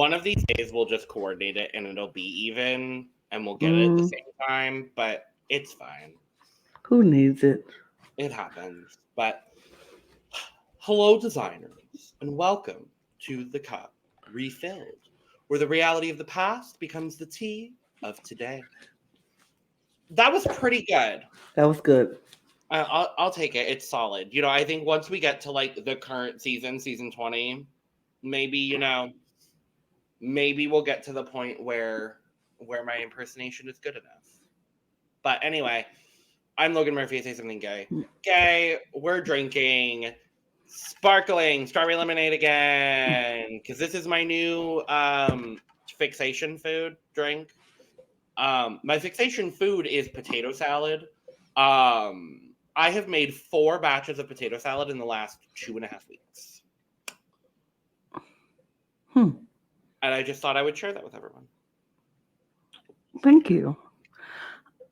one of these days we'll just coordinate it and it'll be even and we'll get it at the same time, but it's fine. Who needs it? It happens. But hello, designers, and welcome to The Cup Refilled, where the reality of the past becomes the tea of today. That was pretty good. That was good. I'll take it. It's solid. I think once we get to like the current season 20, maybe, maybe we'll get to the point where my impersonation is good enough. But anyway, I'm Logan Murphy. Say something gay. Gay, we're drinking sparkling strawberry lemonade again because this is my new fixation food drink. My fixation food is potato salad. I have made 4 batches of potato salad in the last 2.5 weeks. And I just thought I would share that with everyone. Thank you.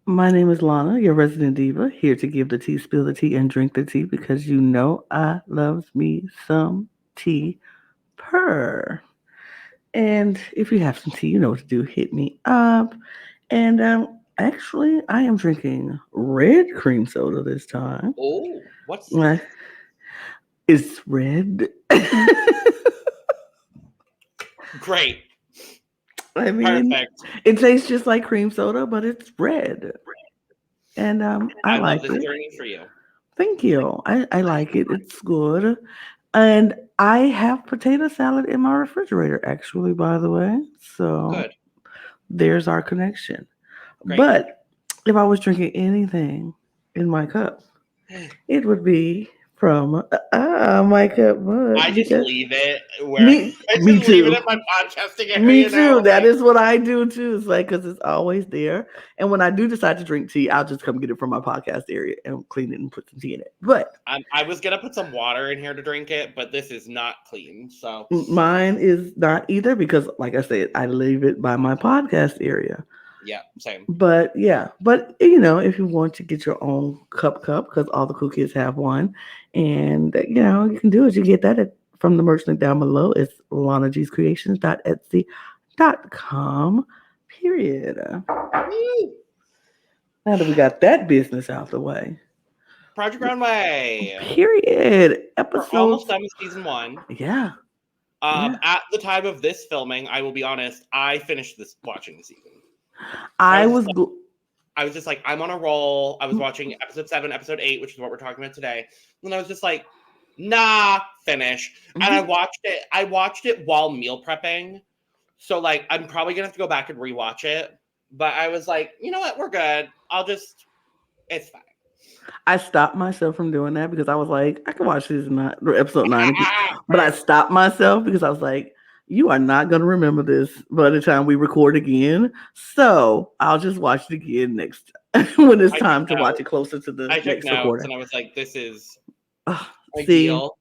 My name is Lana, your resident diva, here to give the tea, spill the tea, and drink the tea because you know I loves me some tea purr. And if you have some tea, you know what to do. Hit me up. And actually, I am drinking red cream soda this time. Oh, what's that? It's red. Great. I mean, perfect. It tastes just like cream soda, but it's red. And I like love this it. journey for you. Thank you. I like it. It's good. And I have potato salad in my refrigerator, actually, by the way. So good. There's our connection. Great. But if I was drinking anything in my cup, it would be from my cup mug. I just leave it where me too. Leave it at my podcasting area. Me too. That is what I do too. It's like because it's always there. And when I do decide to drink tea, I'll just come get it from my podcast area and clean it and put some tea in it. But I was gonna put some water in here to drink it, but this is not clean. So mine is not either because, like I said, I leave it by my podcast area. Yeah, same. But if you want to get your own cup, because all the cool kids have one, and you can do it. You get that from the merch link down below. It's lanagscreations.etsy.com. Period. Now that we got that business out the way. Project Runway. Period. We're almost done with season 1. Yeah. At the time of this filming, I will be honest, I finished watching the season. I was just like, I'm on a roll. I was watching episode 7, episode 8, which is what we're talking about today. And I was just like, nah, finish. And I watched it while meal prepping. So like, I'm probably gonna have to go back and rewatch it. But I was like, you know what? We're good. It's fine. I stopped myself from doing that because I was like, I can watch this episode 9. But I stopped myself because I was like, you are not going to remember this by the time we record again. So I'll just watch it again next when it's time to watch it closer to the next recording. And I was like, this is ideal.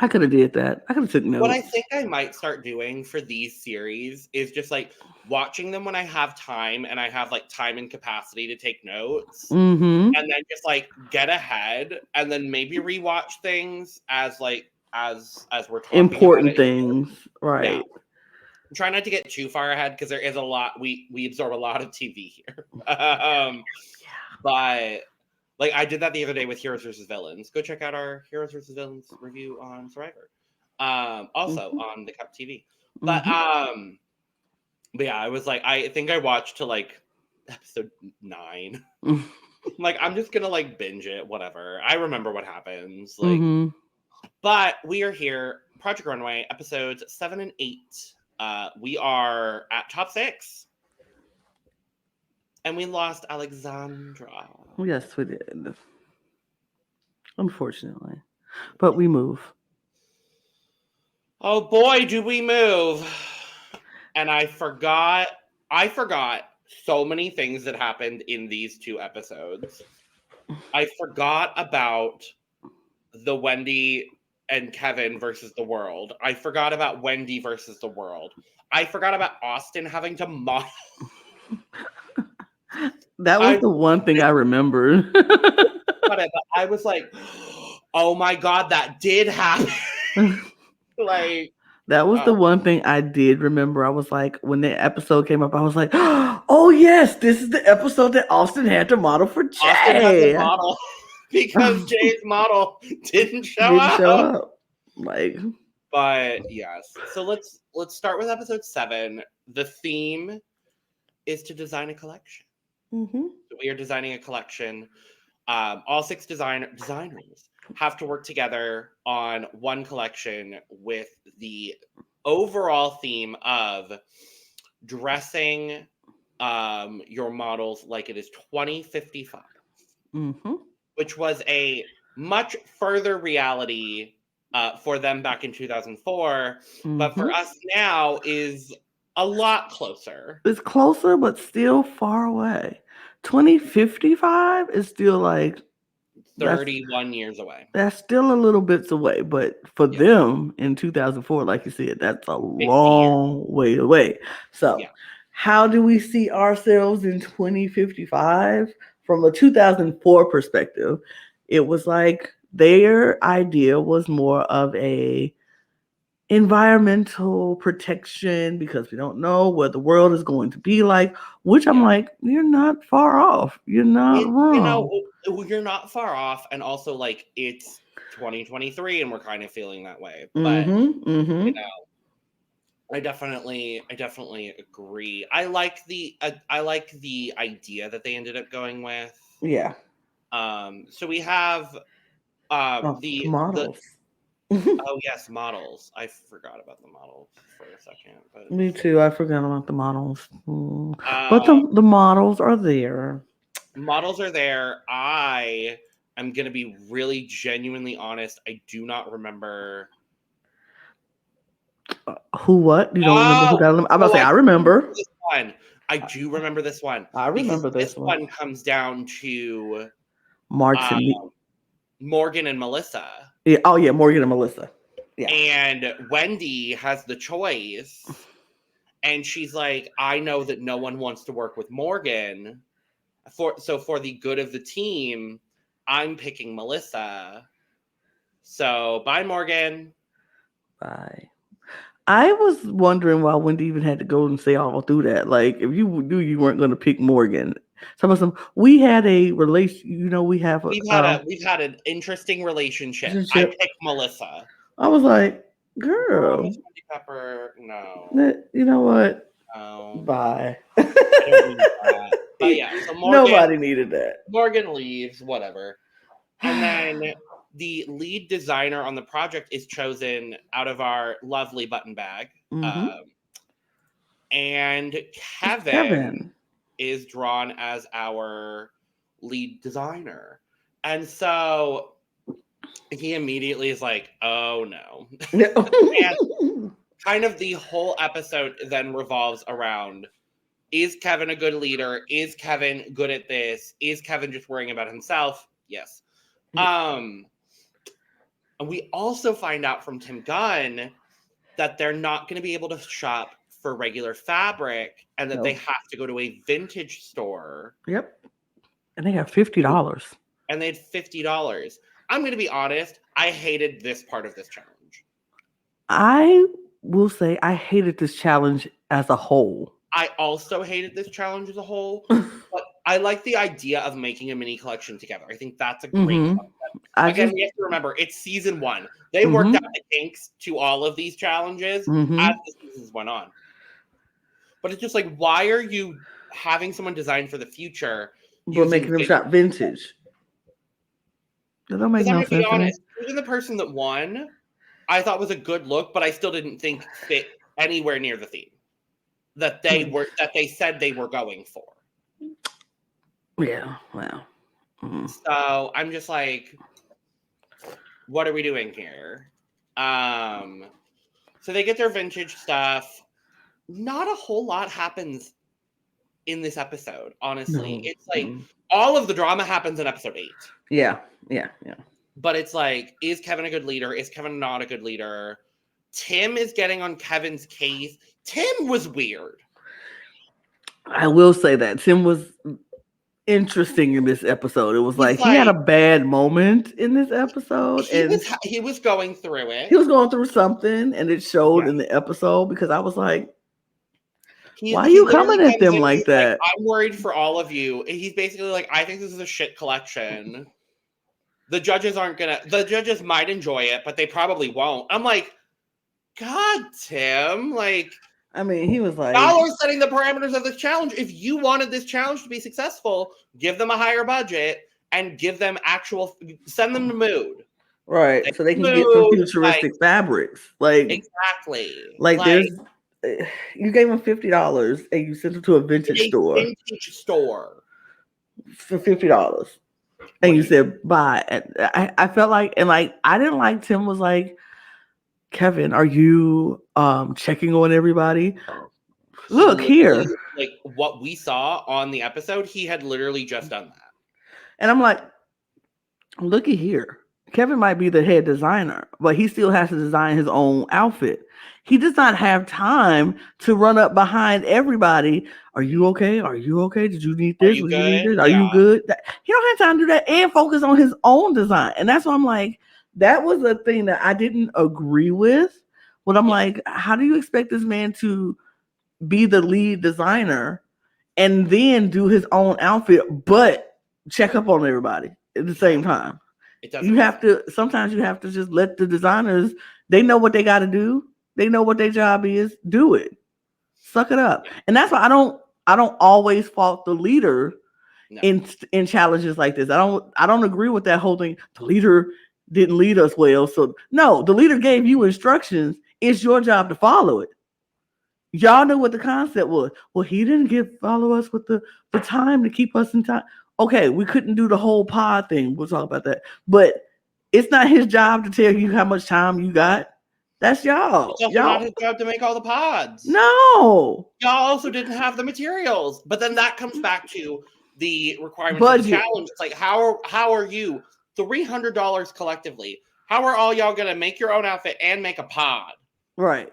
I could have did that. I could have took notes. What I think I might start doing for these series is just like watching them when I have time and I have like time and capacity to take notes. And then just like get ahead and then maybe rewatch things as we're talking important things, right? Yeah. Try not to get too far ahead because there is a lot. We absorb a lot of TV here. But like I did that the other day with Heroes vs. Villains. Go check out our Heroes vs. Villains review on Survivor. Also on the Cup TV. But yeah, I was like, I think I watched to like episode 9. Like I'm just gonna like binge it, whatever. I remember what happens. Like but we are here, Project Runway, episodes 7 and 8. We are at top 6. And we lost Alexandra. Yes, we did. Unfortunately. But we move. Oh boy, do we move. And I forgot so many things that happened in these 2 episodes. I forgot about the Wendy and Kevin versus the world. I forgot about Wendy versus the world. I forgot about Austin having to model. That was the one thing I remember. But I was like, oh my God, that did happen. Like, That was the Oh, one thing I did remember. I was like, when the episode came up, I was like, oh, yes, this is the episode that Austin had to model for Austin had to Jay. model because Jay's model didn't show Didn't show up. up. Like, But yes, so let's start with episode 7. The theme is to design a collection. mm-hmm. So we are designing a collection. All 6 designers have to work together on one collection with the overall theme of dressing your models like it is 2055, Mm-hmm. which was a much further reality for them back in 2004, but for Mm-hmm. us now is a lot closer. It's closer, but still far away. 2055 is still like, that's 31 years away. that's still a little bits away, but for Yeah. them in 2004, like you said, that's a 50 years. long way away. So, Yeah. how do we see ourselves in 2055 from a 2004 perspective? It was like their idea was more of a environmental protection because we don't know what the world is going to be like, which I'm Yeah. like, you're not far off. You're not wrong. You're not far off, and also like it's 2023 and we're kind of feeling that way. But Mm-hmm. you Mm-hmm. know, I definitely agree. I like the idea that they ended up going with. Yeah. So we have Oh, the models. oh yes, models. I forgot about the models for a second, but Me too. I forgot about the models. But uh, the models are there. models are there. I am gonna be really genuinely honest. I do not remember. Who what? You don't remember who Oh, got them? I'm about to say I I do remember remember. this one. I do remember this one I because remember this this one. one comes down to March uh, and me. Morgan and Melissa. Yeah. Oh yeah, Morgan and Melissa. Yeah. And Wendy has the choice. And she's like, I know that no one wants to work with Morgan. For the good of the team, I'm picking Melissa. So bye, Morgan. Bye. I was wondering why Wendy even had to go and say all through that. Like, if you knew you weren't going to pick Morgan, some we had a relation. We have We've had an interesting relationship. I relationship. picked Melissa. I was like, Oh, girl, Miss Wendy Pepper, no. you know what? No. Bye. I don't need that. But yeah, so Nobody needed that. Morgan leaves, whatever. And then the lead designer on the project is chosen out of our lovely button bag. Mm-hmm. And Kevin is drawn as our lead designer. And so he immediately is like, oh no. And kind of the whole episode then revolves around, is Kevin a good leader? Is Kevin good at this? Is Kevin just worrying about himself? Yes. And we also find out from Tim Gunn that they're not going to be able to shop for regular fabric and that they have to go to a vintage store. Yep. And they have $50. And they had $50. I'm going to be honest, I hated this part of this challenge. I will say I hated this challenge as a whole. I also hated this challenge as a whole, but I like the idea of making a mini collection together. I think that's a great concept. Again, we have to remember, it's season 1. They worked out the kinks to all of these challenges as the seasons went on. But it's just like, why are you having someone design for the future but making them shop vintage? That don't make no sense. I'm gonna be honest, even the person that won, I thought was a good look, but I still didn't think fit anywhere near the theme that they said they were going for. Yeah, wow. So I'm just like, what are we doing here? So they get their vintage stuff. Not a whole lot happens in this episode, honestly. It's like all of the drama happens in episode 8. Yeah. But it's like, is Kevin a good leader? Is Kevin not a good leader? Tim is getting on Kevin's case. Tim was weird. I will say that Tim was interesting in this episode. It was He's like he had a like bad moment in this episode, and he was going through he it. was going through something, and it showed Yeah. in the episode because I was like, why are He you literally coming at comes them in and like he's like, that? I'm worried for all of you. And he's basically like, I think this is a shit collection. The judges might enjoy it, but they probably won't. I'm like, God, Tim, like, I mean, he was like, y'all are setting the parameters of this challenge. If you wanted this challenge to be successful, give them a higher budget and send them to Mood. right, so they can get some Mood, futuristic fabrics. Like exactly. there's, you gave them $50 and you sent them to a vintage store for $50. And you said bye. And I felt like, and like, I didn't like Tim was like, Kevin, are you checking on everybody? Look here. Like what we saw on the episode, he had literally just done that. And I'm like, looky here. Kevin might be the head designer, but he still has to design his own outfit. He does not have time to run up behind everybody. Are you okay? Are you okay? Did you need this? Are you Did you need good? this? Are you good? He don't have time to do that and focus on his own design. And that's why I'm like, that was a thing that I didn't agree with. But I'm like, how do you expect this man to be the lead designer and then do his own outfit, but check up on everybody at the same time? You have to, sometimes you have to just let the designers, they know what they got to do. They know what their job is. Do it. Suck it up. And that's why I don't always fault the leader in challenges like this. I don't agree with that whole thing. The leader didn't lead us well. So no, the leader gave you instructions. It's your job to follow it. Y'all know what the concept was. Well, he didn't follow us with the time to keep us in time. Okay, we couldn't do the whole pod thing. We'll talk about that. But it's not his job to tell you how much time you got. That's y'all. It's also not his job to make all the pods. No. Y'all also didn't have the materials. But then that comes back to the requirements of the challenge. It's like, how are you? $300 collectively. How are all y'all gonna make your own outfit and make a pod? Right.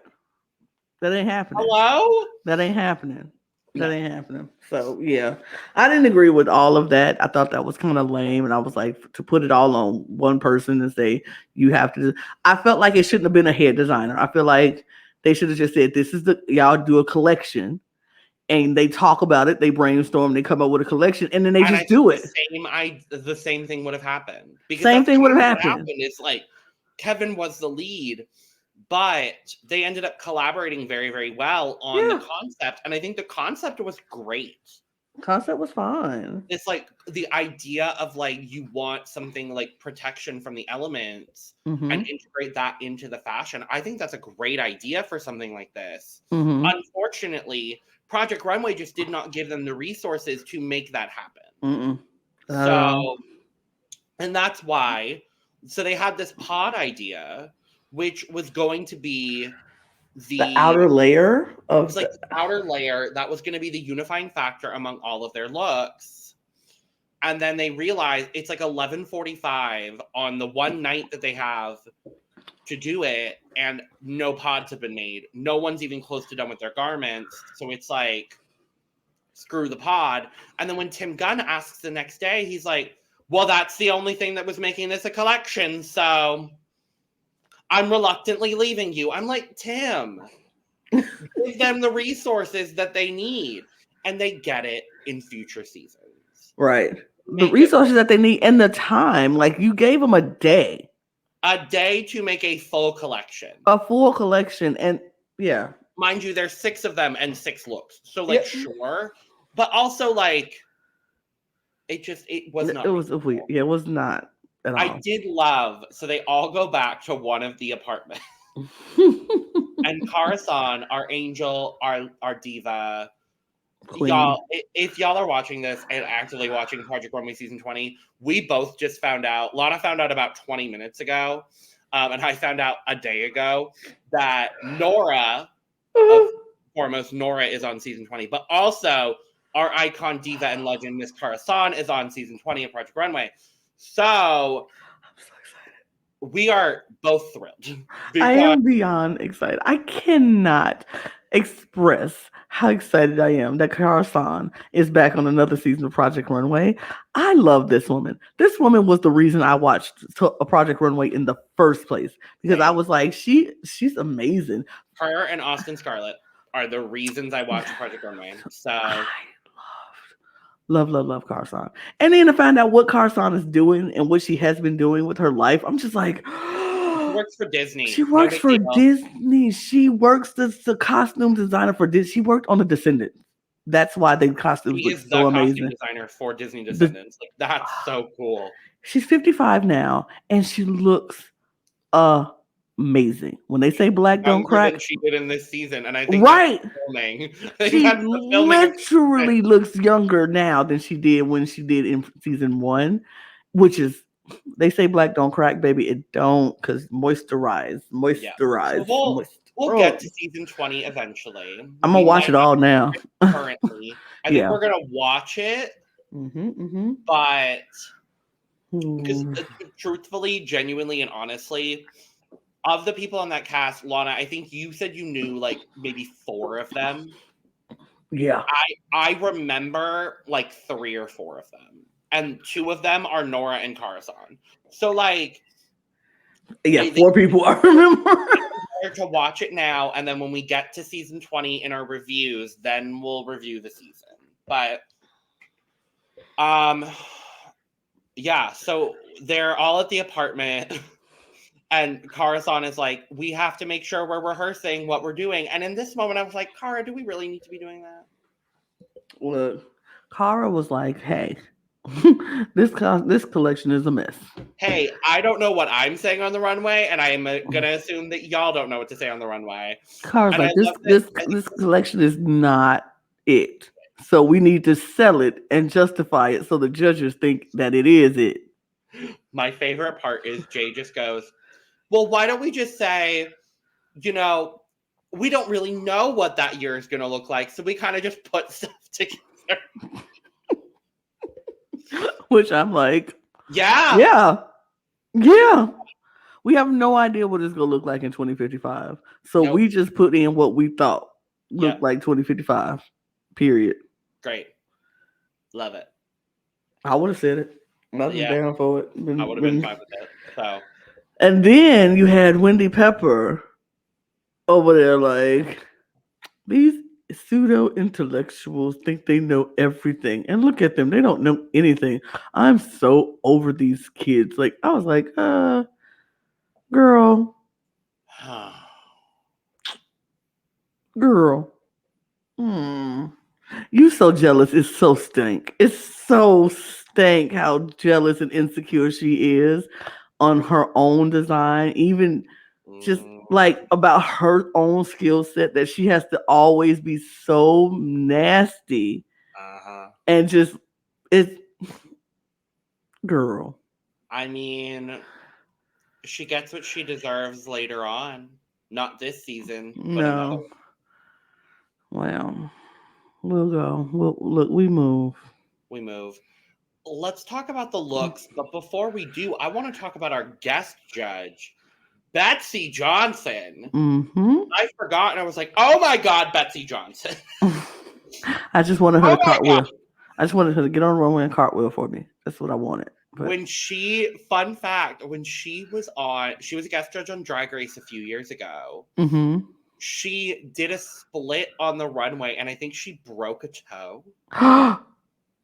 That ain't happening. Hello? That ain't happening. That ain't happening. So yeah, I didn't agree with all of that. I thought that was kind of lame, and I was like, to put it all on one person and say you have to. I felt like it shouldn't have been a head designer. I feel like they should have just said, "This is y'all do a collection," and they talk about it, they brainstorm, they come up with a collection, and then they just do it. The same thing would have happened. Because same thing would have happened. It's like Kevin was the lead, but they ended up collaborating very, very well on the concept. And I think the concept was great. Concept was fine. It's like the idea of like you want something like protection from the elements and integrate that into the fashion. I think that's a great idea for something like this. Unfortunately, Project Runway just did not give them the resources to make that happen. So, and that's why. So they had this pod idea, which was going to be the outer layer of the outer layer that was going to be the unifying factor among all of their looks. And then they realized it's like 11:45 on the one night that they have to do it, and no pods have been made. No one's even close to done with their garments. So it's like, screw the pod. And then when Tim Gunn asks the next day, he's like, well, that's the only thing that was making this a collection. So I'm reluctantly leaving you. I'm like, Tim, give them the resources that they need. And they get it in future seasons. Right. The resources that they need and the time. Like, you gave them a day. A day to make a full collection. A full collection. And yeah. Mind you, there's 6 of them and 6 looks. So, like, sure. But also, like, it was not. It was weird. Yeah, it was not at all. I did love, so they all go back to one of the apartments. And Karasan, our angel, our diva, Queen. Y'all, if y'all are watching this and actively watching Project Runway Season 20, we both just found out, Lana found out about 20 minutes ago, and I found out a day ago, that Nora, foremost, Nora is on Season 20, but also our icon, diva, and legend, Miss Karasan, is on Season 20 of Project Runway. So, I'm so excited. We are both thrilled. I am beyond excited. I cannot. express how excited I am that Kara-san is back on another season of Project Runway. I love this woman. This woman was the reason I watched a Project Runway in the first place because I Same. was like, she's amazing. Her and Austin Scarlett are the reasons I watch Project Runway. I So love Kara-san. And then to find out what Kara-san is doing and what she has been doing with her life, I'm just like, she works for she Disney. No works big for deal. Disney. She works the costume designer for Disney. She worked on the Descendants. That's why the costumes She look is the so costume amazing. designer for Disney The, Descendants. Like that's so cool. she's 55 now, and she looks amazing. When they say black don't Younger than crack, she did in this season, and I think that's right? filming. I think She that's the filming of literally looks younger now than she did when she did in season one, which is they say black don't crack, baby. It don't, because yeah. So moist. we'll Oh, get to season 20 eventually. I'm gonna We watch might it all now. currently. I think Yeah. we're gonna watch it, Mm-hmm. but because Mm-hmm. truthfully, genuinely, and honestly, of the people on that cast, Lana, I think you said you knew like maybe 4 of them. Yeah. I remember like 3 or 4 of them, and 2 of them are Nora and Karasan. So like, Yeah, I think 4 people I remember. it's better to watch it now, and then when we get to season 20 in our reviews, then we'll review the season. But um, yeah. So they're all at the apartment. And Kara-san is like, we have to make sure we're rehearsing what we're doing. And in this moment, I was like, Kara, do we really need to be doing that? Look, Kara was like, "Hey, this collection is a mess." Hey, I don't know what I'm saying on the runway, and I am going to assume that y'all don't know what to say on the runway. Kara's And I like, "This love this that. this collection is not it. So we need to sell it and justify it so the judges think that it is it." My favorite part is Jay just goes, well, why don't we just say, you know, we don't really know what that year is going to look like, so we kind of just put stuff together. Which I'm like, Yeah. yeah. We have no idea what it's gonna look like in 2055. So Nope. we just put in what we thought looked Yep. like 2055. Period. Great. Love it. I would have said it. I was Yeah. down for it. I would have been fine with it. So And then you had Wendy Pepper over there like, these pseudo intellectuals think they know everything. And look at them. They don't know anything. I'm so over these kids. Like, I was like, girl, girl. You so jealous. It's so stink. It's so stink how jealous and insecure she is on her own design. Even just like about her own skill set that she has to always be so nasty and just it's girl. I mean, she gets what she deserves later on. Not this season, but another. No. Well, we'll go. We'll look. We move. We move. Let's talk about the looks, but before we do, I want to talk about our guest judge, Betsy Johnson. Mm-hmm. I forgot, and I was like, "Oh my God, Betsy Johnson!" I just wanted her Oh to my cartwheel. God. I just wanted her to get on the runway and cartwheel for me. That's what I wanted. But When she, fun fact, when she was a guest judge on Drag Race a few years ago. mm-hmm. She did a split on the runway, and I think she broke a toe.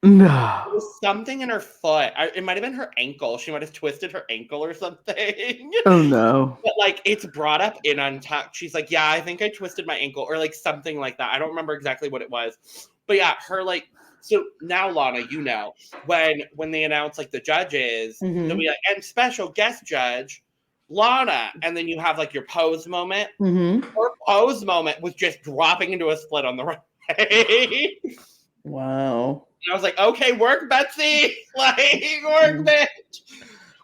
No. It was something in her foot. It might have been her ankle. She might have twisted her ankle or something. Oh no. But like, it's brought up in Untucked. She's like, yeah, I think I twisted my ankle, or like something like that. I don't remember exactly what it was, but yeah, her like. So now, Lana, you know when they announce like the judges, they'll be like, and special guest judge Lana, and then you have like your pose moment. Her pose moment was just dropping into a split on the runway. Wow. And I was like, okay, work, Betsy. Like, work, bitch.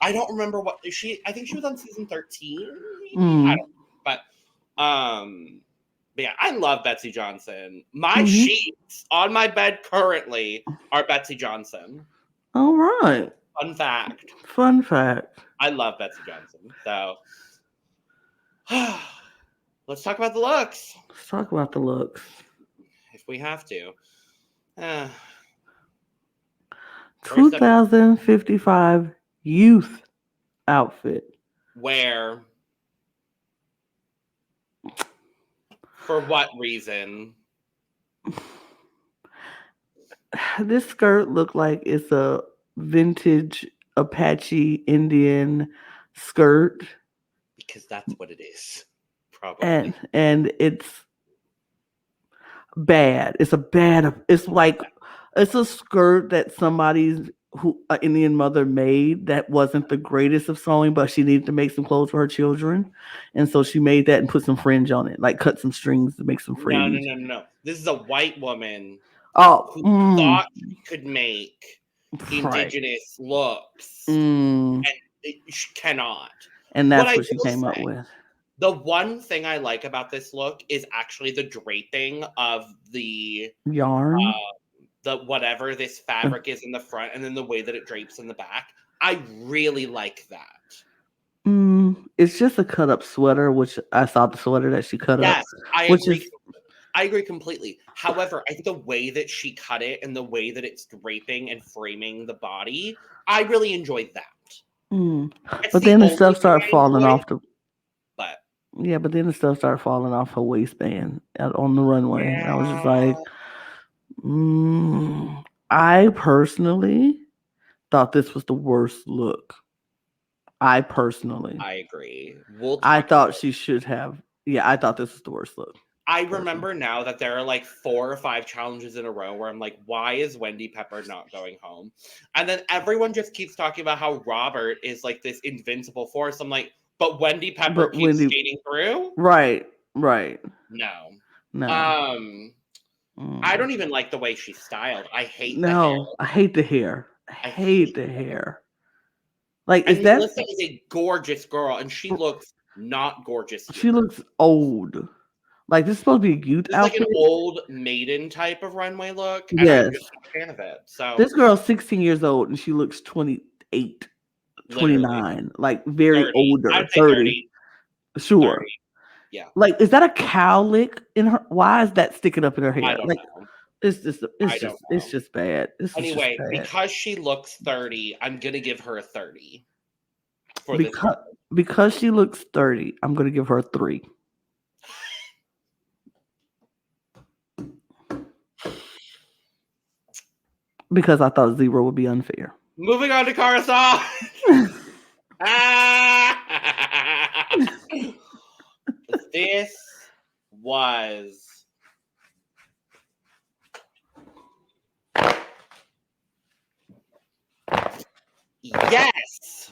I don't remember what I think she was on season 13. I don't know. But yeah, I love Betsy Johnson. My sheets on my bed currently are Betsy Johnson. All right. Fun fact. Fun fact. I love Betsy Johnson. So Let's talk about the looks Let's talk about the looks. if we have to. Uh, first up, 2055 youth outfit. where? For what reason? This skirt looked like it's a vintage Apache Indian skirt, Because that's what it is. and Probably. it's bad. It's like it's a skirt that somebody's who an Indian mother made that wasn't the greatest of sewing, but she needed to make some clothes for her children, and so she made that and put some fringe on it, like cut some strings to make some No, no, fringe. no, no, no. This is a white woman Oh, who thought she could make right. indigenous looks Mm, and she cannot. and What that's I what she will came up say, with. the one thing I like about this look is actually the draping of Yarn. the whatever this fabric is in the front, and then the way that it drapes in the back. I really like that. It's just a cut up sweater, which I saw the sweater that she cut up, Yes, I which agree. is I agree completely. However, I think the way that she cut it and the way that it's draping and framing the body, I really enjoyed that. mm. It's But the then the only stuff thing started I falling enjoyed, off the but yeah, but then the stuff started falling off her waistband out on the runway. And I was just yeah, like, I personally thought this was the worst look. I personally, I agree. We'll I talk thought about. she should have. Yeah, I thought this was the worst look. I Personally. remember now that there are like 4 or 5 challenges in a row where I'm like, why is Wendy Pepper not going home? And then everyone just keeps talking about how Robert is like this invincible force. I'm like, but Wendy Pepper But keeps Wendy, skating through? right, right, No. no, Um, I mm. don't even like the way she's styled. I hate the hair. No, I hate the hair. I I hate hate the the hair. hair. Like, is And that Melissa is a gorgeous girl, and she looks not gorgeous here. she looks old? Like this is supposed to be a youth This is like an outfit. old maiden type of runway look, and I'm Yes, just not a fan of it. So this girl's 16 years old and she looks 28, literally 29, like very 30. older, I'd say 30. 30. Sure. 30. Yeah. Like, is that a cowlick in her? Why is that sticking up in her I hair? don't Like, know. I don't it's know. just bad. This is just Anyway, bad. because she looks 30, I'm gonna give her a 30 for this Because look. because she looks 30, I'm gonna give her a 3. Because I thought 0 would be unfair. Moving on to Coruscant. This was yes.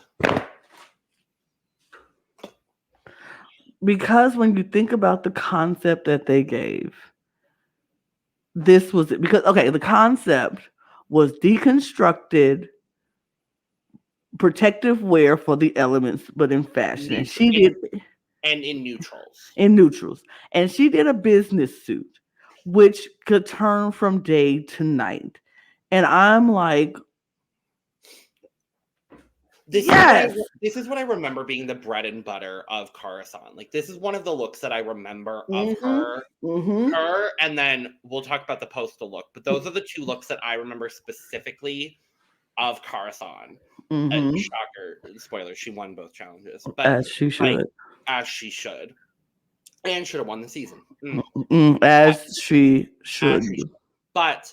Because when you think about the concept that they gave, this was it. Because okay, the concept was deconstructed protective wear for the elements, but in fashion. And Neutral she did and in neutrals. in neutrals. And she did a business suit, which could turn from day to night. And I'm like, This yes. this is what I remember being the bread and butter of Coruscant. Like this is one of the looks that I remember of her. Her, and then we'll talk about the postal look, but those are the 2 looks that I remember specifically of Coruscant. Shocker, spoiler, she won both challenges, but As she like should. as she should, and should have won the season. As she should. But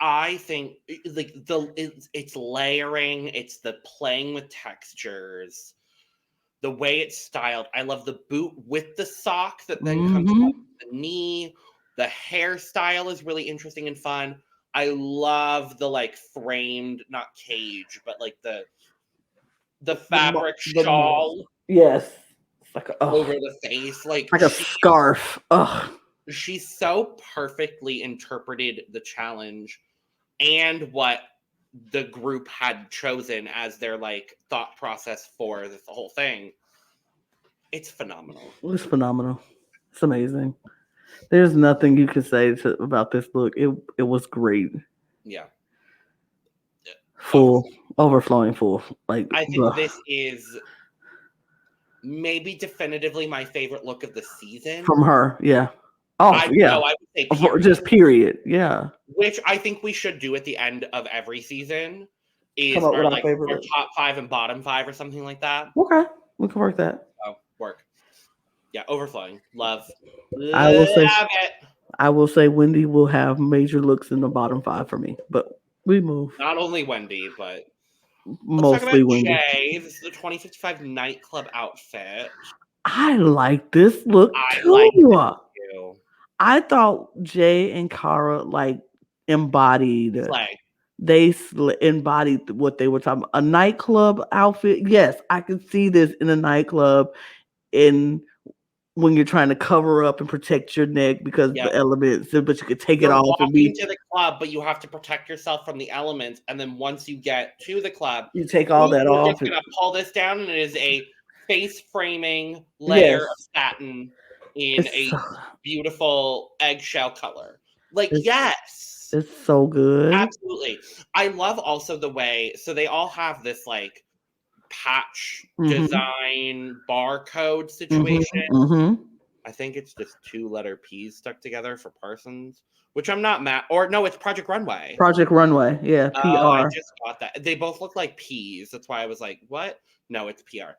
I think like it's layering, it's the playing with textures, the way it's styled. I love the boot with the sock that then comes up the knee. The hairstyle is really interesting and fun. I love the like framed, not cage, but like the fabric shawl Yes. It's like over the face. Like a scarf. Ugh. she so perfectly interpreted the challenge and what the group had chosen as their like thought process for this whole thing. It's phenomenal. It's phenomenal. It's amazing. There's nothing you can say about this look. It was great. Yeah. Full, overflowing full. Like I think this is maybe definitively my favorite look of the season. From her, yeah. Oh, I yeah. know, I would say period. Just period, yeah. Which I think we should do at the end of every season Come is up with our our favorite. top 5 and bottom 5 or something like that. Okay, we can work that. Oh, work. Yeah, overflowing. Love. I will say, Love it. I will say Wendy will have major looks in the bottom 5 for me, but we move. Not only Wendy, but Mostly let's talk about Wendy. Jay. This is the 2055 nightclub outfit. I like this look too. Like it too. I thought Jay and Cara like embodied. Slay. They embodied what they were talking about. A nightclub outfit. Yes, I can see this in a nightclub. In when you're trying to cover up and protect your neck because of the elements, but you could take it off and be to the club, but you have to protect yourself from the elements. And then once you get to the club, you take all that off. You're just gonna pull this down, and it is a face framing layer of satin in a beautiful eggshell color. Like, yes, it's so good. Absolutely. I love also the way, so they all have this like patch design barcode situation. I think it's just 2-letter P's stuck together for Parsons, which I'm not mad. Or no, it's Project Runway. Project Runway, yeah, PR. Oh, I just got that. They both look like P's. That's why I was like, what? No, it's PR.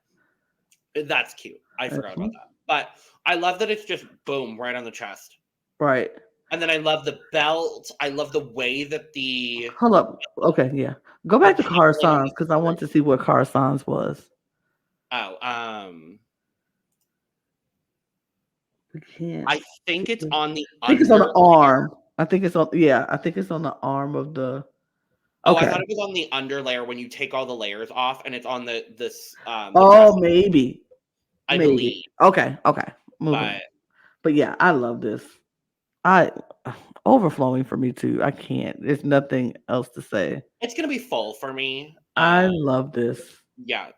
That's cute. I forgot about that. But I love that it's just boom, right on the chest. Right. And then I love the belt. I love the way that the... Hold up. Okay, yeah. Go back to Carson's because I want to see what Carson's was. Oh, we can't. I think it's on the I think it's on the arm. I think it's on the arm of the... Oh, I thought it was on the underlayer when you take all the layers off, and it's on this. Maybe. I believe. Okay. But yeah, I love this. Overflowing for me too. I can't. There's nothing else to say. It's gonna be full for me. I love this. Yeah,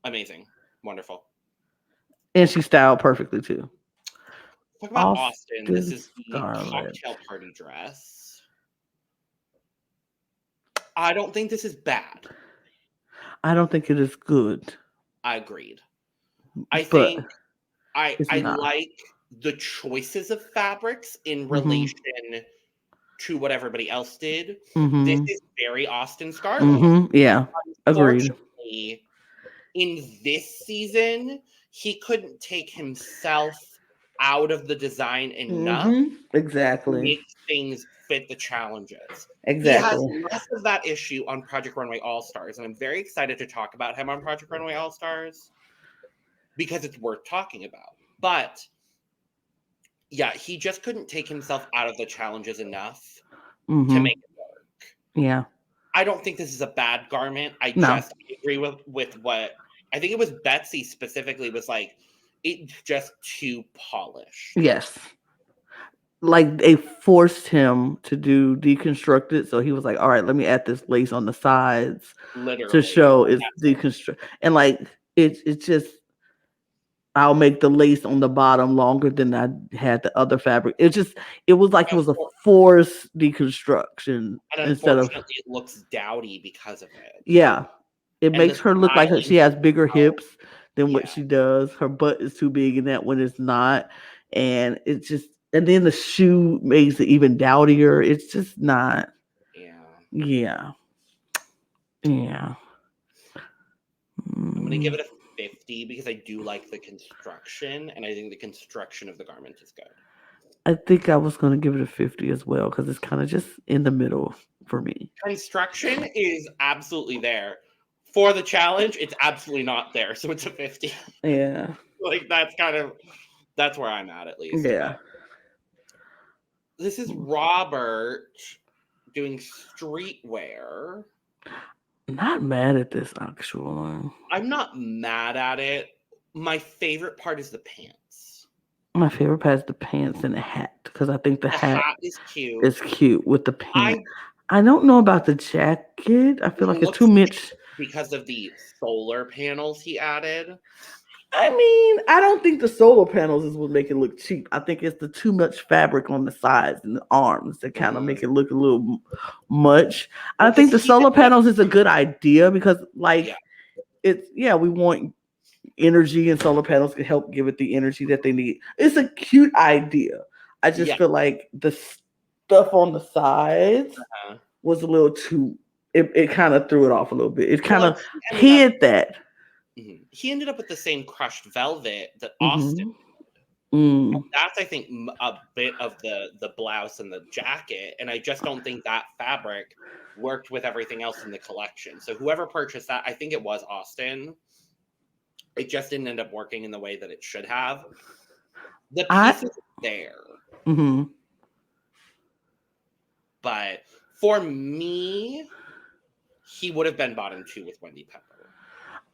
amazing, wonderful, and she styled perfectly too. Talk about Austin. This is the cocktail party dress. I don't think this is bad. I don't think it is good. I agreed. I think I like the choices of fabrics in relation to what everybody else did. This is very Austin Scarlet. Yeah, agreed. In this season, he couldn't take himself out of the design enough. Exactly. To make things fit the challenges. Exactly. He has less of that issue on Project Runway All-Stars, and I'm very excited to talk about him on Project Runway All-Stars because it's worth talking about. But yeah, he just couldn't take himself out of the challenges enough to make it work. Yeah. I don't think this is a bad garment. I just agree with what I think it was Betsy specifically was like, it's just too polished. Yes. Like they forced him to do deconstructed, so he was like, all right, let me add this lace on the sides to show it's deconstruct. And like it's just I'll make the lace on the bottom longer than I had the other fabric. It was like it was a forced deconstruction. And unfortunately, it looks dowdy because of it. Yeah. It makes her look like she has bigger hips than what she does. Her butt is too big in that one is not. And it's just, and then the shoe makes it even dowdier. It's just not. Yeah. I'm going to give it a 50 because I do like the construction, and I think the construction of the garment is good. I think I was going to give it a 50 as well because it's kind of just in the middle for me. Construction is absolutely there. For the challenge, it's absolutely not there, so it's a 50. Yeah. Like, that's where I'm at least. Yeah. This is Robert doing streetwear. Not mad at this, actually. I'm not mad at it. My favorite part is the pants. My favorite part is the pants and the hat because I think the hat is cute. It's cute with the pants. I don't know about the jacket. I feel like it's too much because of the solar panels he added. I mean, I don't think the solar panels is what make it look cheap. I think it's the too much fabric on the sides and the arms that kind of make it look a little much. I think the solar panels is a good idea because, like, we want energy and solar panels can help give it the energy that they need. It's a cute idea. I just Yeah. feel like the stuff on the sides was a little too. It kind of threw it off a little bit. It kind Well, of hid that. he ended up with the same crushed velvet that Austin. Mm-hmm. Mm. That's, I think, a bit of the blouse and the jacket, and I just don't think that fabric worked with everything else in the collection. So whoever purchased that, I think it was Austin. It just didn't end up working in the way that it should have. The piece is there. Mm-hmm. But for me, he would have been bottom 2 with Wendy Pepper.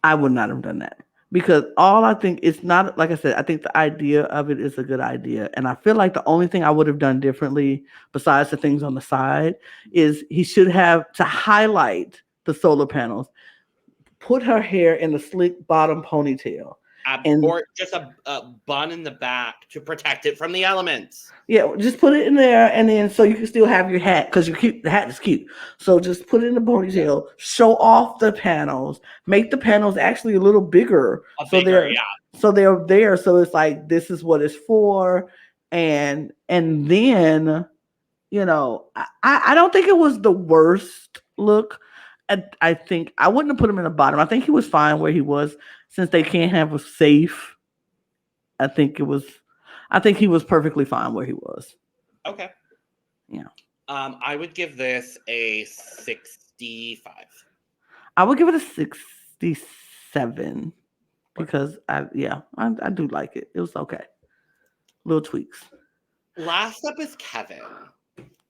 I would not have done that. Because all I think, it's not, like I said, I think the idea of it is a good idea. And I feel like the only thing I would have done differently, besides the things on the side, is he should have, to highlight the solar panels, put her hair in a slick bottom ponytail. Or just a bun in the back to protect it from the elements. Yeah, just put it in there, and then so you can still have your hat, because the hat is cute. So just put it in the ponytail, show off the panels, make the panels actually a little bigger. So they're there. So it's like, this is what it's for. And then, I don't think it was the worst look. I think I wouldn't have put him in the bottom. I think he was fine where he was, since they can't have a safe. I think he was perfectly fine where he was. Okay. Yeah. I would give this a 65. I would give it a 67 because I do like it. It was okay. Little tweaks. Last up is Kevin.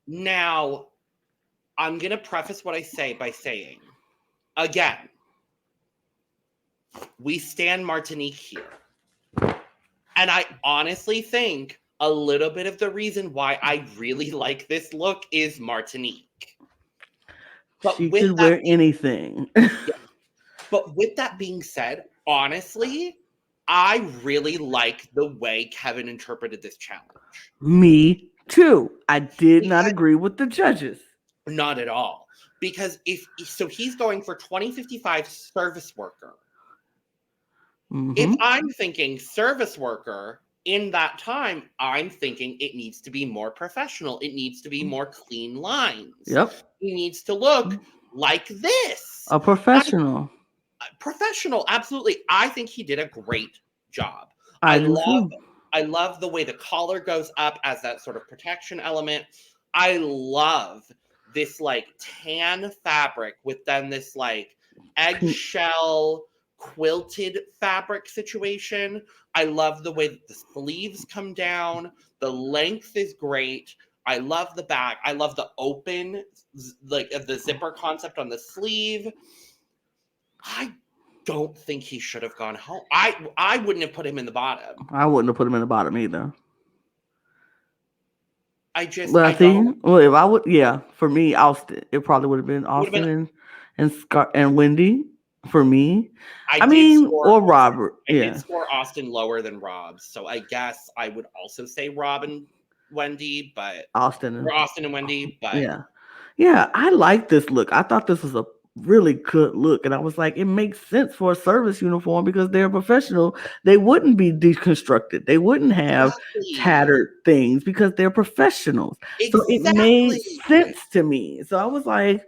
Now, I'm going to preface what I say by saying, again, we stand Martinique here. And I honestly think a little bit of the reason why I really like this look is Martinique. But she could wear anything. But with that being said, honestly, I really like the way Kevin interpreted this challenge. Me too. I did not agree with the judges. Not at all. Because he's going for 2055 service worker. Mm-hmm. If I'm thinking service worker, in that time, I'm thinking it needs to be more professional. It needs to be more clean lines. Yep. It needs to look like this. A professional. Professional, absolutely. I think he did a great job. I love the way the collar goes up as that sort of protection element. I love this like tan fabric with then this like eggshell quilted fabric situation. I love the way that the sleeves come down. The length is great. I love the back. I love the open, like the zipper concept on the sleeve. I don't think he should have gone home. I wouldn't have put him in the bottom. I wouldn't have put him in the bottom either. If I would, for me, Austin. It probably would have been Austin and Wendy for me. Or Robert. I did score Austin lower than Rob, so I guess I would also say Rob and Wendy, but Austin and Wendy. But yeah, I like this look. I thought this was a really good look, and I was like, it makes sense for a service uniform because they're professional. They wouldn't be deconstructed. They wouldn't have tattered things because they're professionals. Exactly. So it made sense to me. So I was like,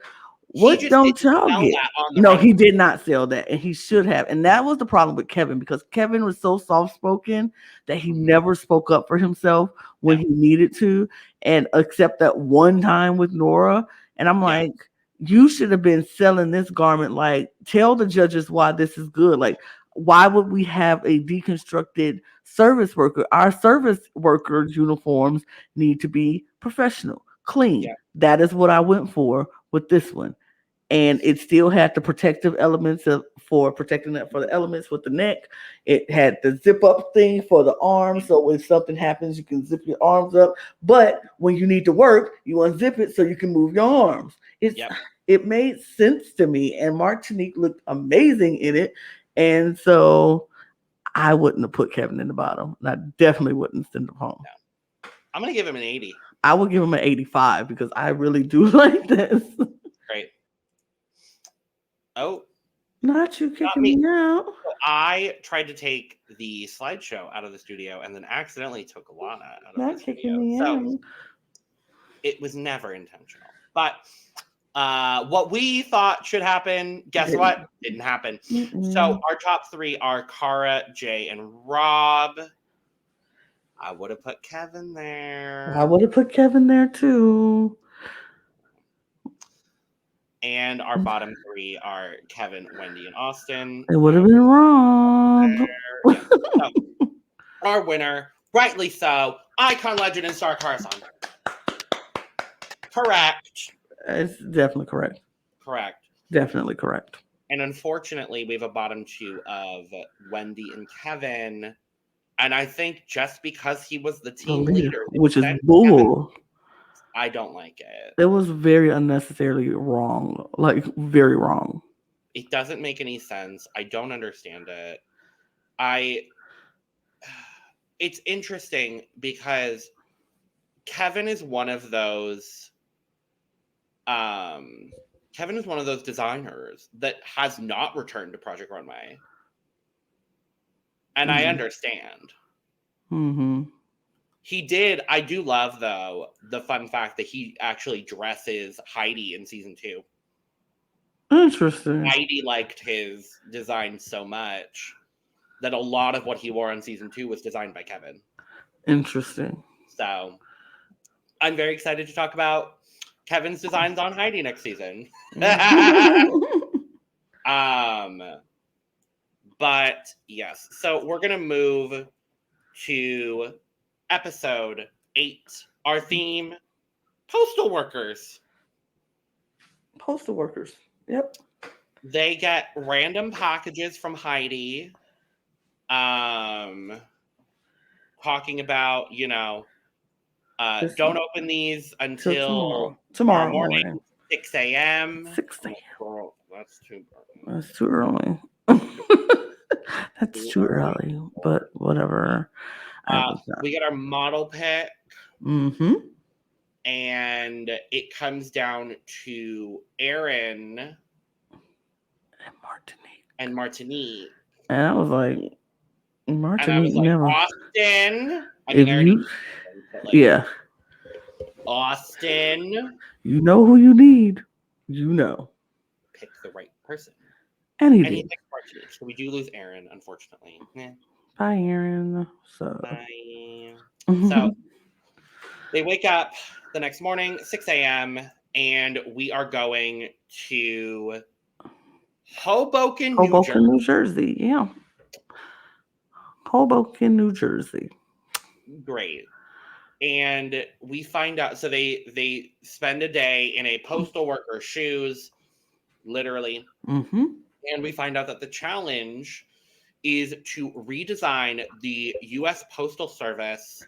what don't y'all get? No, he did not sell that, and he should have. And that was the problem with Kevin, because Kevin was so soft-spoken that he never spoke up for himself when he needed to, and except that one time with Nora. And I'm like, you should have been selling this garment. Like, tell the judges why this is good. Like, why would we have a deconstructed service worker? Our service workers' uniforms need to be professional, clean. Yeah. That is what I went for with this one. And it still had the protective elements for protecting that for the elements with the neck. It had the zip up thing for the arms. So when something happens, you can zip your arms up. But when you need to work, you unzip it so you can move your arms. It made sense to me. And Martinique looked amazing in it. And so I wouldn't have put Kevin in the bottom. And I definitely wouldn't send him home. No. I'm going to give him an 80. I would give him an 85 because I really do like this. Great. Oh. Not you kicking me out. I tried to take the slideshow out of the studio and then accidentally took Lana out of the Not studio. kicking me So out. it was never intentional. But what we thought should happen, guess what? Didn't happen. So our top 3 are Cara, Jay, and Rob. I would have put Kevin there. I would have put Kevin there too. And our bottom 3 are Kevin, Wendy, and Austin. It would have been Rob. Yeah. So, our winner, rightly so, icon, legend, and star Carson. Correct. It's definitely correct. Correct. Definitely correct. And unfortunately, we have a bottom 2 of Wendy and Kevin. And I think just because he was the team leader, which is bull. Kevin, I don't like it. It was very unnecessarily wrong. Like, very wrong. It doesn't make any sense. I don't understand it. It's interesting because Kevin is one of those designers that has not returned to Project Runway. And I understand. Mm-hmm. He did. I do love, though, the fun fact that he actually dresses Heidi in season 2. Interesting. Heidi liked his design so much that a lot of what he wore in season 2 was designed by Kevin. Interesting. So I'm very excited to talk about Kevin's designs on Heidi next season. But yes, so we're gonna move to episode 8. Our theme: postal workers. Postal workers. Yep. They get random packages from Heidi, talking about, don't open these until tomorrow morning, 6 a.m. 6 a.m. Oh, that's too early. That's too early, but whatever. We get our model pick. Mm-hmm. And it comes down to Aaron and Martinique. And I was like, Martinique, and I was like, never. Austin. Austin. You know who you need. You know. Pick the right person. And he picked Martinique. So we do lose Aaron, unfortunately. Bye, Aaron. Bye. So they wake up the next morning, 6 a.m., and we are going to Hoboken, New Jersey. Yeah. Hoboken, New Jersey. Great. And we find out, so they spend a day in a postal worker's shoes, literally. Mm-hmm. And we find out that the challenge is to redesign the U.S. Postal Service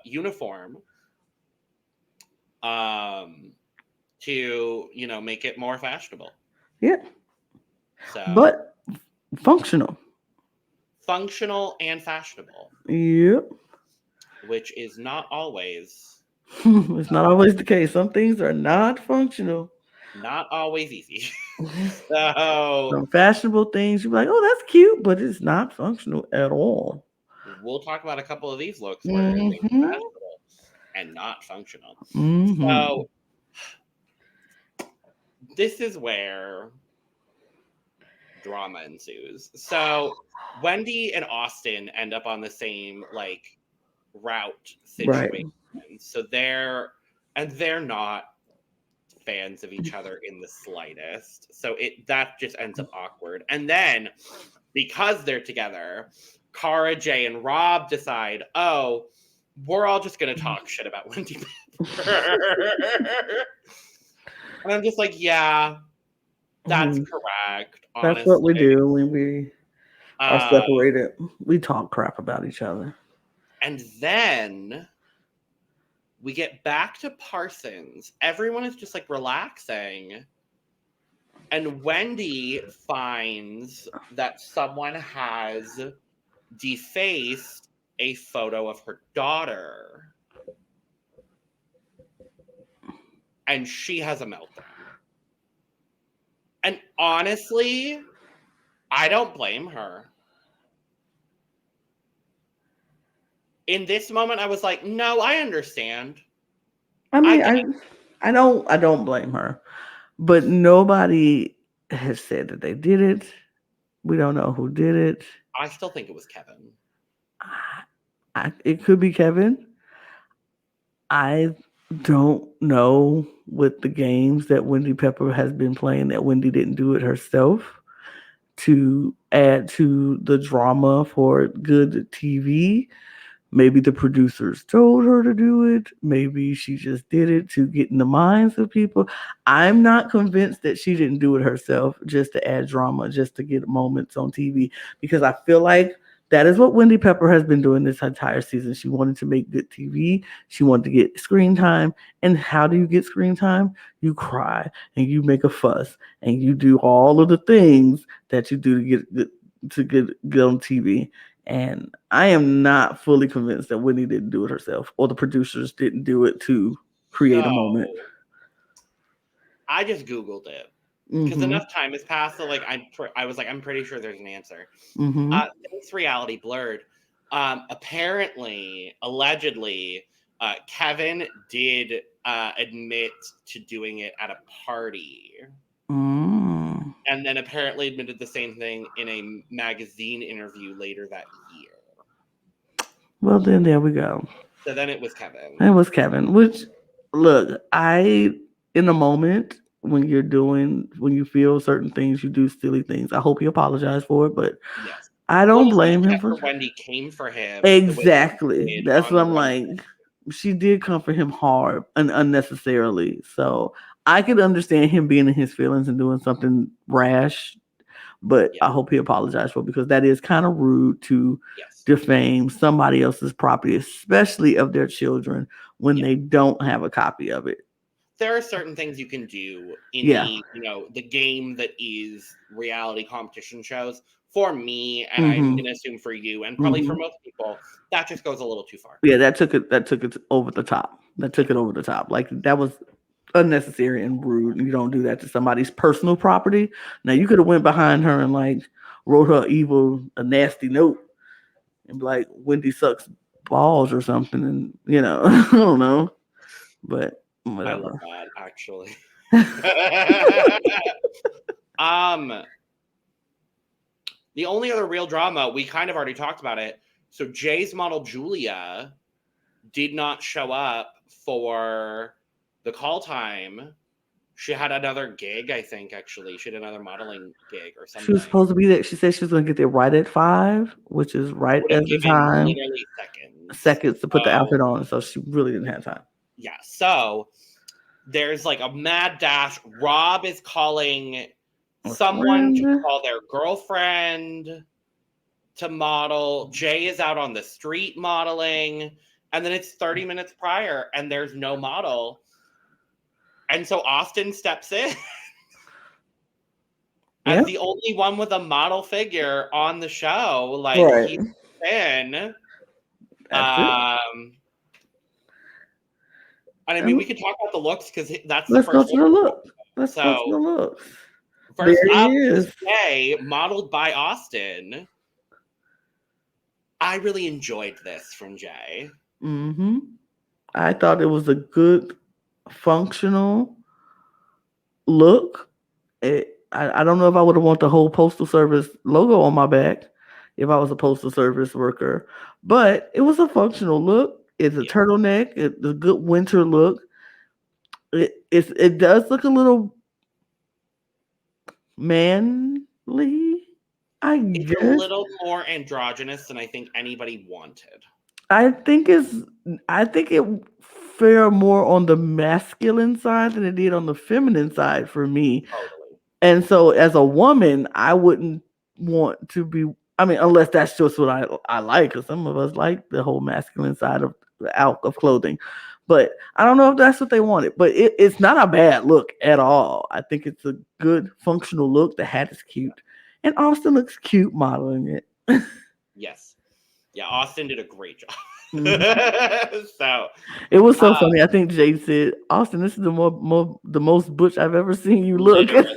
uniform to, make it more fashionable. Yeah. So, but functional. Functional and fashionable. Yep. Which is not always. It's not always the case. Some things are not functional. Not always easy. So some fashionable things, you're like, oh, that's cute, but it's not functional at all. We'll talk about a couple of these looks where things are fashionable and not functional. Mm-hmm. So this is where drama ensues. So Wendy and Austin end up on the same route situation. Right. So they're not fans of each other in the slightest. So that just ends up awkward. And then because they're together, Cara, Jay, and Rob decide, oh, we're all just going to talk shit about Wendy. And I'm just like, yeah, that's correct. Honestly. That's what we do when we are separated. We talk crap about each other. And then we get back to Parsons. Everyone is just relaxing. And Wendy finds that someone has defaced a photo of her daughter. And she has a meltdown. And honestly, I don't blame her. In this moment, I was like, no, I understand. I I mean, get I don't blame her, but nobody has said that they did it. We don't know who did it. I still think it was Kevin. It could be Kevin. I don't know with the games that Wendy Pepper has been playing that Wendy didn't do it herself to add to the drama for good TV. Maybe the producers told her to do it. Maybe she just did it to get in the minds of people. I'm not convinced that she didn't do it herself just to add drama, just to get moments on TV, because I feel like that is what Wendy Pepper has been doing this entire season. She wanted to make good TV. She wanted to get screen time. And how do you get screen time? You cry and you make a fuss and you do all of the things that you do to get on TV. And I am not fully convinced that Whitney didn't do it herself or the producers didn't do it to create a moment. So I just Googled it because Mm-hmm. enough time has passed. So like I was like, I'm pretty sure there's an answer. Mm-hmm. Thanks reality blurred. Apparently, allegedly, Kevin did admit to doing it at a party. Mm. And then apparently admitted the same thing in a magazine interview later that year. Well, then there we go. So then it was Kevin. It was Kevin. Which, look, in the moment when you feel certain things, you do silly things. I hope you apologize for it, but Yes. I Well, don't blame especially him for after Wendy came for him the way she exactly. did That's what on I'm Runway. like. She did come for him hard and unnecessarily. So I could understand him being in his feelings and doing something rash, but Yeah. I hope he apologized for it because that is kind of rude to Yes. defame somebody else's property, especially of their children, when Yeah. they don't have a copy of it. There are certain things you can do in Yeah. the game that is reality competition shows. For me, and I'm Mm-hmm. gonna assume for you, and probably for Mm-hmm. most people, that just goes a little too far. Yeah, that took it over the top. That took it over the top. Like that was unnecessary and rude. You don't do that to somebody's personal property. Now you could have went behind her and like wrote her a nasty note and be like Wendy sucks balls or something, and I don't know, but I love whatever. that actually. um, the only other real drama we kind of already talked about it. So Jay's model Julia did not show up for the call time. She had another gig, I think, actually. She had another modeling gig or She was something. supposed to be there. She said she was going to get there right at 5, which is right Would at have the given time literally seconds. seconds to put the So, outfit on. So she really didn't have time. yeah. So there's like a mad dash. Rob is calling A someone to friend. call their girlfriend to model. Jay is out on the street modeling. And then it's 30 minutes prior and there's no model. And so Austin steps in as Yep. the only one with a model figure on the show. Like Right. he's in. That's it. And I mean, we could talk about the looks because that's the Let's go first to look. the look. Let's go to the So looks. first There up he is is. Jay, modeled by Austin. I really enjoyed this from Jay. Mm-hmm. I thought it was a good, functional look. I don't know if I would have want the whole postal service logo on my back if I was a postal service worker, but it was a functional look. It's a Yeah. turtleneck. It's a good winter look. It does look a little manly, I It's a guess. little more androgynous than I think anybody wanted. I think it's I think it fare more on the masculine side than it did on the feminine side for me. Totally. And so as a woman, I wouldn't want to be, I mean, unless that's just what I like, because some of us like the whole masculine side of out of clothing. But I don't know if that's what they wanted. But it's not a bad look at all. I think it's a good functional look. The hat is cute. And Austin looks cute modeling it. Yes. Yeah, Austin did a great job. Mhm. So, It was so funny. I think Jay said, "Austin, this is the most butch I've ever seen you look." literally.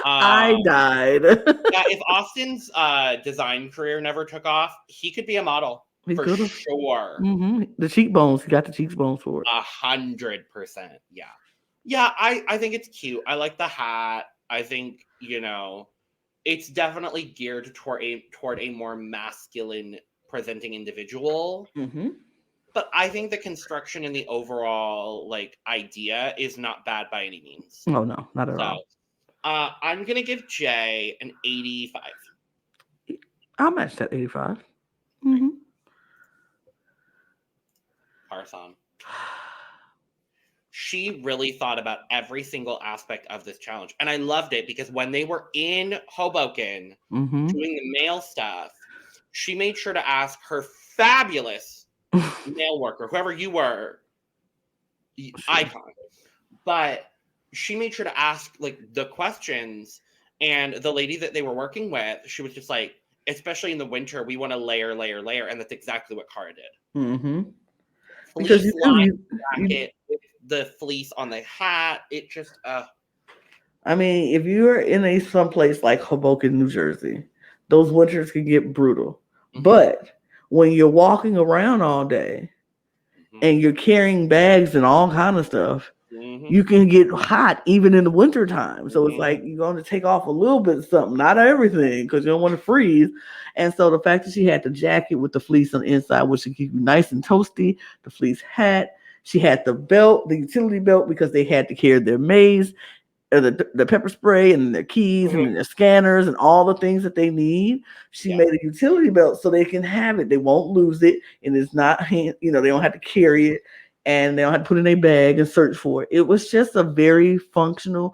I died. Yeah, if Austin's design career never took off, he could be a model He for could have. sure. The cheekbones. He got the cheekbones for it. 100%. Yeah. Yeah, I think it's cute. I like the hat. I think, it's definitely geared toward a more masculine presenting individual. Mm-hmm. But I think the construction and the overall idea is not bad by any means. Oh no, not at all. I'm gonna give Jay an 85. I'll match that 85. Right. Mm-hmm. Parthon. She really thought about every single aspect of this challenge. And I loved it because when they were in Hoboken Mm-hmm. doing the mail stuff, she made sure to ask her fabulous mail worker, whoever you were, icon. But she made sure to ask the questions, and the lady that they were working with, she was just like, especially in the winter, we want to layer, and that's exactly what Cara did. Mm-hmm. Because line jacket with the fleece on the hat, it just I mean, if you're in someplace like Hoboken, New Jersey, those winters can get brutal. Mm-hmm. But when you're walking around all day and you're carrying bags and all kind of stuff, you can get hot even in the winter time. So it's like you're going to take off a little bit of something, not everything, because you don't want to freeze. And so the fact that she had the jacket with the fleece on the inside, which should keep you nice and toasty, the fleece hat, she had the belt, the utility belt, because they had to carry their maze, the pepper spray and their keys and their scanners and all the things that they need. She made a utility belt so they can have it. They won't lose it, and it's not, they don't have to carry it, and they don't have to put it in a bag and search for it. It was just a very functional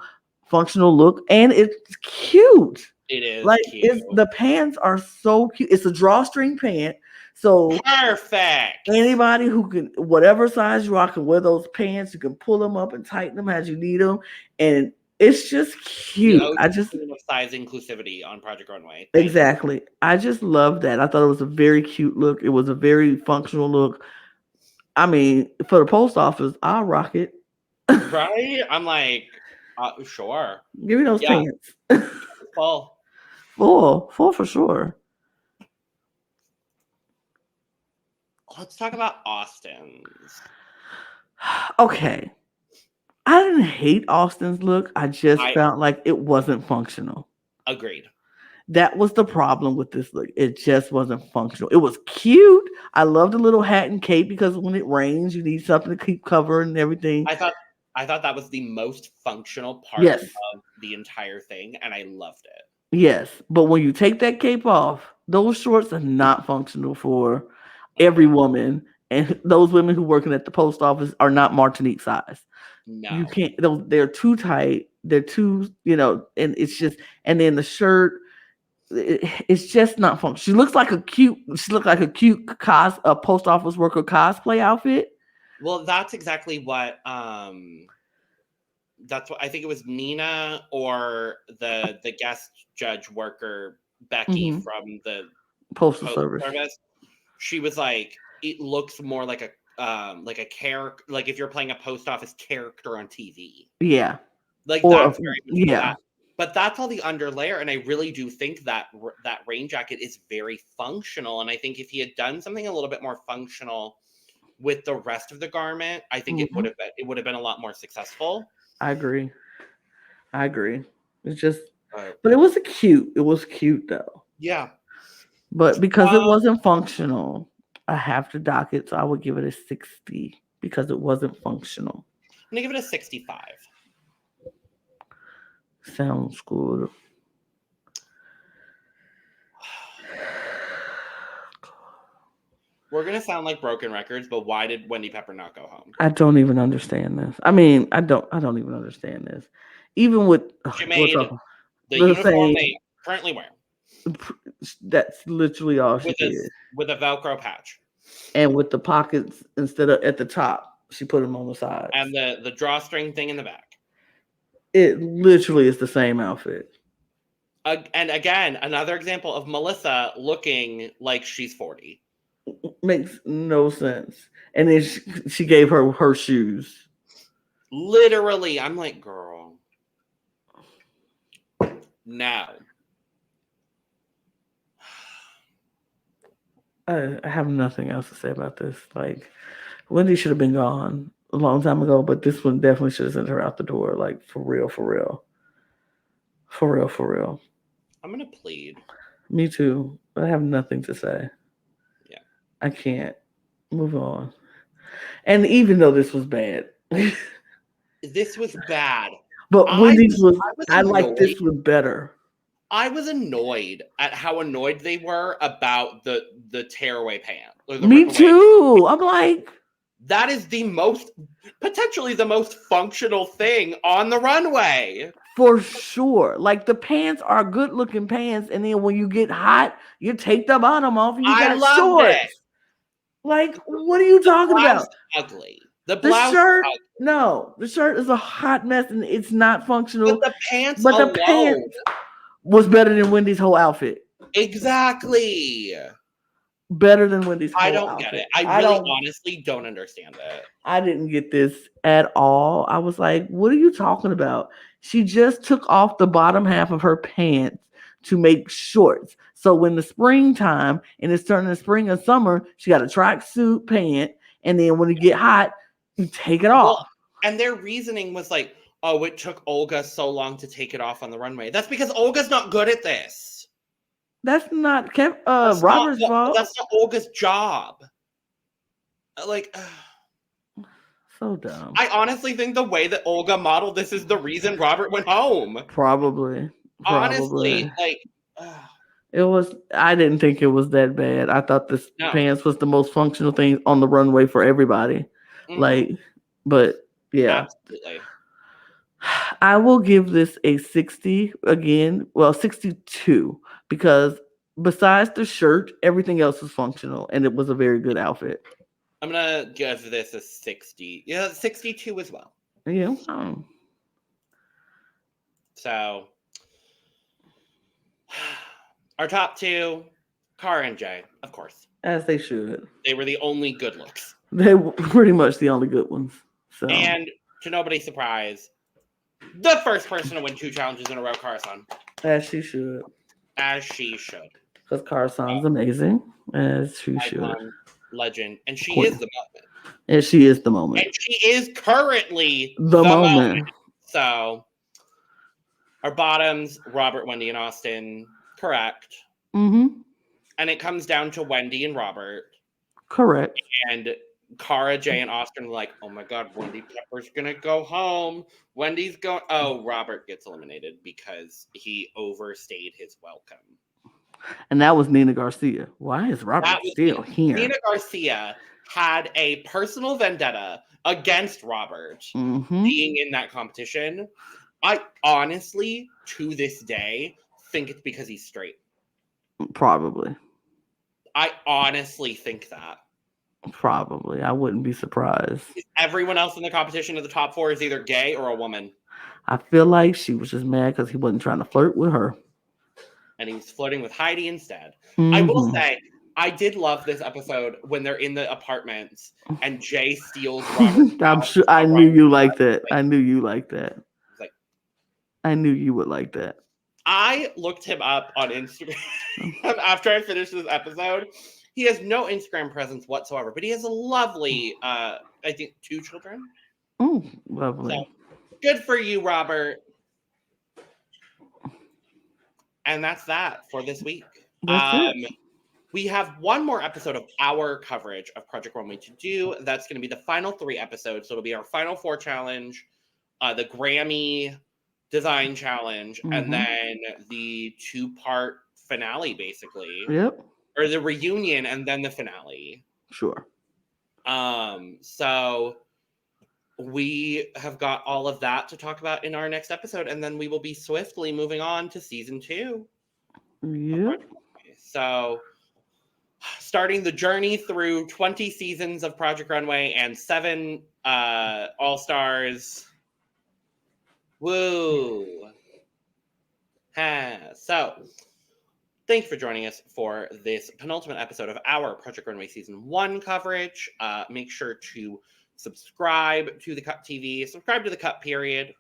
look, and it's cute. It is cute. The pants are so cute. It's a drawstring pant. So perfect. Anybody who can, whatever size you are, can wear those pants. You can pull them up and tighten them as you need them, and it's just cute. I just size inclusivity on Project Runway. Exactly. I just love that. I thought it was a very cute look. It was a very functional look. I mean, for the post office, I'll rock it. Right? I'm like, sure. Give me those pants. Full for sure. Let's talk about Austin's. Okay. I didn't hate Austin's look. I just felt like it wasn't functional. Agreed. That was the problem with this look. It just wasn't functional. It was cute. I love the little hat and cape because when it rains, you need something to keep covered and everything. I thought that was the most functional part of the entire thing, and I loved it. Yes, but when you take that cape off, those shorts are not functional for every woman, and those women who working at the post office are not Martinique size. No, you can't. They're too tight. They're too, and it's just. And then the shirt, it's just not functional. She looks like a cute a post office worker cosplay outfit. Well, that's exactly what. That's what I think it was Nina or the guest judge worker Becky from the postal service. She was like, it looks more like a character, like if you're playing a post office character on TV. Yeah. That's very much that. But that's all the underlayer, and I really do think that rain jacket is very functional. And I think if he had done something a little bit more functional with the rest of the garment, I think it would have been a lot more successful. I agree. It's just, but it was cute. It was cute though. Yeah. But because it wasn't functional, I have to dock it. So I would give it a 60 because it wasn't functional. I'm gonna give it a 65. Sounds good. We're gonna sound like broken records, but why did Wendy Pepper not go home? I don't even understand this. I mean, I don't even understand this. Even with she made the uniform they currently wear. That's literally all she did. With a Velcro patch. And with the pockets instead of at the top, she put them on the side. And the drawstring thing in the back. It literally is the same outfit. And again, another example of Melissa looking like she's 40. Makes no sense. And then she gave her shoes. Literally, I'm like, girl. Now, I have nothing else to say about this. Like, Wendy should have been gone a long time ago, but this one definitely should have sent her out the door. Like, for real, for real. For real, for real. I'm going to plead. Me too. But I have nothing to say. Yeah. I can't. Move on. And even though this was bad. This was bad. But Wendy's was, I like annoyed. this one better. I was annoyed at how annoyed they were about the tearaway pant. Or the Me rip-away. too. I'm like, that is potentially the most functional thing on the runway. For sure. Like, the pants are good looking pants, and then when you get hot, you take the bottom off and you got shorts. It. Like, what are you talking about? Ugly. The blouse shirt, no, the shirt is a hot mess and it's not functional. But the pants was better than Wendy's whole outfit. Exactly. Better than Wendy's whole outfit. I don't get it. I really honestly don't understand it. I didn't get this at all. I was like, what are you talking about? She just took off the bottom half of her pants to make shorts. So when the springtime and it's turning to spring and summer, she got a tracksuit pant. And then when it get hot, you take it off. And their reasoning was like, oh, it took Olga so long to take it off on the runway. That's because Olga's not good at this. That's not Robert's fault. That's not Olga's job. Like, so dumb. I honestly think the way that Olga modeled this is the reason Robert went home. Probably. Honestly, like, it was. I didn't think it was that bad. I thought this pants was the most functional thing on the runway for everybody. Mm-hmm. Like, but yeah. Absolutely. I will give this a 60 again. Well, 62 because besides the shirt, everything else was functional and it was a very good outfit. I'm gonna give this a 60. Yeah, 62 as well. Yeah. So, our top two, Cara and Jay, of course. As they should. They were the only good looks. They were pretty much the only good ones. So. And to nobody's surprise, the first person to win 2 challenges in a row, Cara-san. As she should. As she should. Because Cara-san's amazing. As she should. Legend. And she is the moment. And she is the moment. And she is currently the moment. So, our bottoms, Robert, Wendy, and Austin, correct. Mm-hmm. And it comes down to Wendy and Robert. Correct. And Cara, Jay, and Austin were like, oh my God, Wendy Pepper's going to go home. Wendy's going... Oh, Robert gets eliminated because he overstayed his welcome. And that was Nina Garcia. Why is Robert still here? Nina Garcia had a personal vendetta against Robert being in that competition. I honestly, to this day, think it's because he's straight. Probably. I honestly think that. Probably. I wouldn't be surprised. Everyone else in the competition of the top 4 is either gay or a woman. I feel like she was just mad because he wasn't trying to flirt with her. And he was flirting with Heidi instead. Mm-hmm. I will say, I did love this episode when they're in the apartments and Jay steals Robert. I'm sure. I knew you liked that. I knew you liked that. Like, I knew you would like that. I looked him up on Instagram after I finished this episode. He has no Instagram presence whatsoever, but he has a lovely, I think, 2 children. Oh, lovely. So, good for you, Robert. And that's that for this week. We have one more episode of our coverage of Project Runway to do. That's going to be the final 3 episodes. So it'll be our final 4 challenge, the Grammy design challenge, and then the 2-part finale, basically. Yep. Or the reunion and then the finale. Sure. So we have got all of that to talk about in our next episode, and then we will be swiftly moving on to season 2. Yep. So starting the journey through 20 seasons of Project Runway and 7 All-Stars. Woo! So thank you for joining us for this penultimate episode of our Project Runway Season 1 coverage. Make sure to subscribe to The Cut TV. Subscribe to The Cut, period.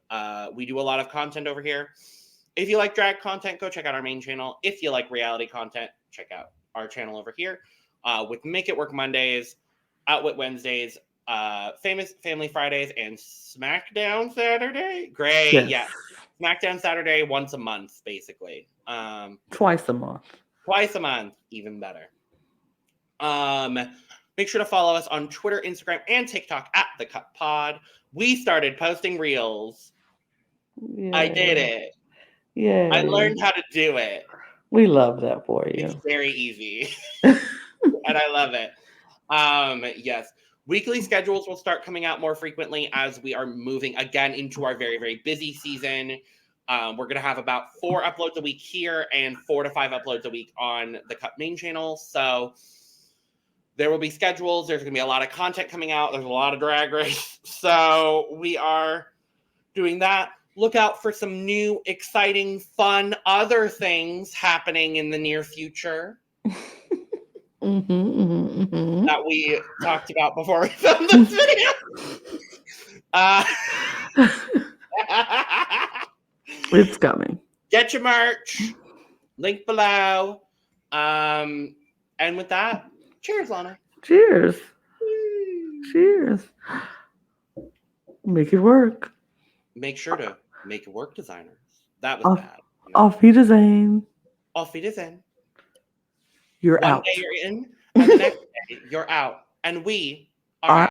We do a lot of content over here. If you like drag content, go check out our main channel. If you like reality content, check out our channel over here with Make It Work Mondays, Outwit Wednesdays, Famous Family Fridays, and SmackDown Saturday. Great. Yes. Yeah. SmackDown Saturday once a month, basically. Twice a month. Twice a month, even better. Make sure to follow us on Twitter, Instagram, and TikTok at The Cut Pod. We started posting reels. Yeah. I did it. Yeah. I learned how to do it. We love that for you. It's very easy. And I love it. Yes. Weekly schedules will start coming out more frequently as we are moving again into our very, very busy season. We're going to have about 4 uploads a week here and 4 to 5 uploads a week on the Cut main channel. So there will be schedules. There's going to be a lot of content coming out. There's a lot of Drag Race. So we are doing that. Look out for some new, exciting, fun, other things happening in the near future. That we talked about before we filmed this video. It's coming. Get your merch. Link below. And with that, cheers, Lana. Cheers. Cheers. Make it work. Make sure to make it work, designers. That was bad. Auf Wiedersehen. Auf Wiedersehen. You're One out. day you're in, and the next day you're out. And we are out.